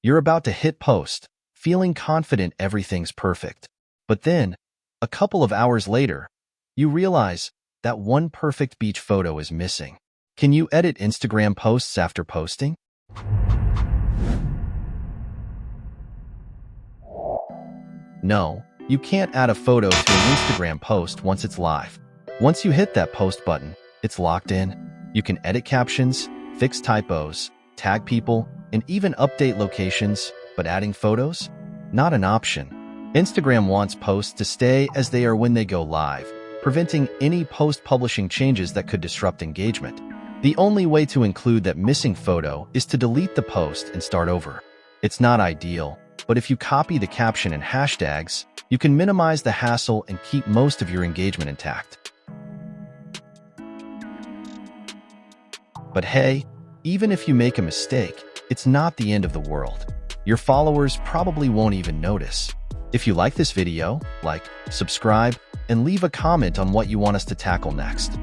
You're about to hit post, feeling confident everything's perfect. But then, a couple of hours later, you realize that one perfect beach photo is missing. Can you edit Instagram posts after posting? No, you can't add a photo to an Instagram post once it's live. Once you hit that post button, it's locked in. You can edit captions, fix typos, tag people, and even update locations, but adding photos? Not an option. Instagram wants posts to stay as they are when they go live, preventing any post-publishing changes that could disrupt engagement. The only way to include that missing photo is to delete the post and start over. It's not ideal, but if you copy the caption and hashtags, you can minimize the hassle and keep most of your engagement intact. But hey, even if you make a mistake, it's not the end of the world. Your followers probably won't even notice. If you like this video, like, subscribe, and leave a comment on what you want us to tackle next.